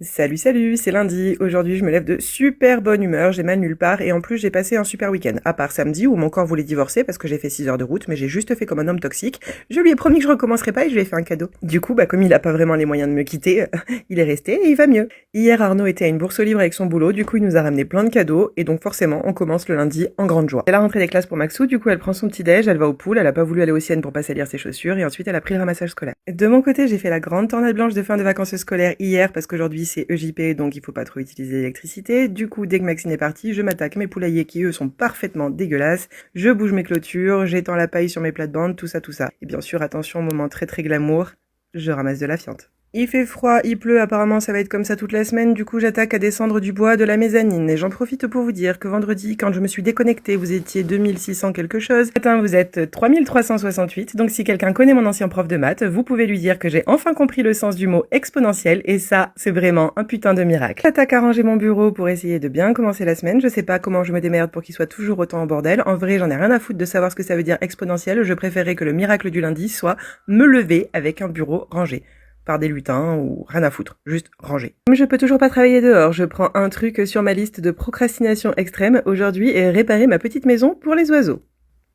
Salut, c'est lundi. Aujourd'hui, je me lève de super bonne humeur, j'ai mal nulle part et en plus, j'ai passé un super week-end. À part samedi où mon corps voulait divorcer parce que j'ai fait 6 heures de route, mais j'ai juste fait comme un homme toxique. Je lui ai promis que je recommencerai pas et je lui ai fait un cadeau. Du coup, comme il a pas vraiment les moyens de me quitter, il est resté et il va mieux. Hier, Arnaud était à une bourse aux livres avec son boulot, du coup, il nous a ramené plein de cadeaux et donc forcément, on commence le lundi en grande joie. C'est la rentrée des classes pour Maxou, du coup, elle prend son petit déj, elle va au pool, elle a pas voulu aller au Sienne pour pas salir ses chaussures et ensuite elle a pris le ramassage scolaire. De mon côté, j'ai fait la grande tornade blanche de fin de vacances scolaires hier parce qu'aujourd'hui c'est EJP donc il faut pas trop utiliser l'électricité. Du coup, dès que Maxine est partie, je m'attaque à mes poulaillers qui eux sont parfaitement dégueulasses. Je bouge mes clôtures, j'étends la paille sur mes plates-bandes, tout ça. Et bien sûr, attention, moment très très glamour, je ramasse de la fiente. Il fait froid, il pleut, apparemment ça va être comme ça toute la semaine, du coup j'attaque à descendre du bois de la mezzanine. Et j'en profite pour vous dire que vendredi, quand je me suis déconnectée, vous étiez 2600 quelque chose. Ce matin, vous êtes 3368, donc si quelqu'un connaît mon ancien prof de maths, vous pouvez lui dire que j'ai enfin compris le sens du mot exponentiel, et ça, c'est vraiment un putain de miracle. J'attaque à ranger mon bureau pour essayer de bien commencer la semaine, je sais pas comment je me démerde pour qu'il soit toujours autant en bordel. En vrai, j'en ai rien à foutre de savoir ce que ça veut dire exponentiel, je préférerais que le miracle du lundi soit me lever avec un bureau rangé par des lutins ou rien à foutre, juste ranger. Comme je peux toujours pas travailler dehors, je prends un truc sur ma liste de procrastination extrême aujourd'hui et réparer ma petite maison pour les oiseaux.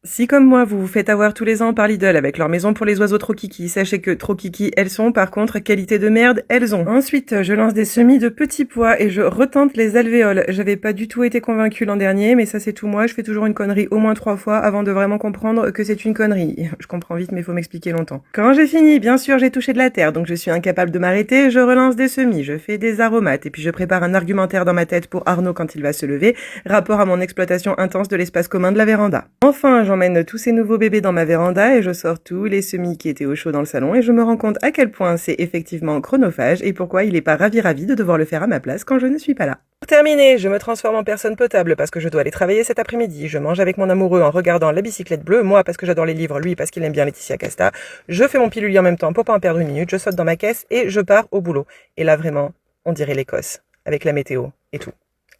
Si comme moi vous vous faites avoir tous les ans par Lidl avec leur maison pour les oiseaux trop kiki, sachez que trop kiki elles sont, par contre qualité de merde elles ont. Ensuite je lance des semis de petits pois et je retente les alvéoles. J'avais pas du tout été convaincue l'an dernier, mais ça c'est tout moi, je fais toujours une connerie au moins 3 fois avant de vraiment comprendre que c'est une connerie. Je comprends vite mais faut m'expliquer longtemps. Quand j'ai fini, bien sûr j'ai touché de la terre, donc je suis incapable de m'arrêter, je relance des semis, je fais des aromates et puis je prépare un argumentaire dans ma tête pour Arnaud quand il va se lever, rapport à mon exploitation intense de l'espace commun de la véranda. Enfin j'emmène tous ces nouveaux bébés dans ma véranda et je sors tous les semis qui étaient au chaud dans le salon et je me rends compte à quel point c'est effectivement chronophage et pourquoi il est pas ravi de devoir le faire à ma place quand je ne suis pas là. Pour terminer, je me transforme en personne potable parce que je dois aller travailler cet après-midi. Je mange avec mon amoureux en regardant La bicyclette bleue, moi parce que j'adore les livres, lui parce qu'il aime bien Laetitia Casta. Je fais mon pilulier en même temps pour pas en perdre une minute, je saute dans ma caisse et je pars au boulot. Et là vraiment, on dirait l'Écosse, avec la météo et tout.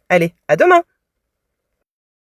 Allez, à demain!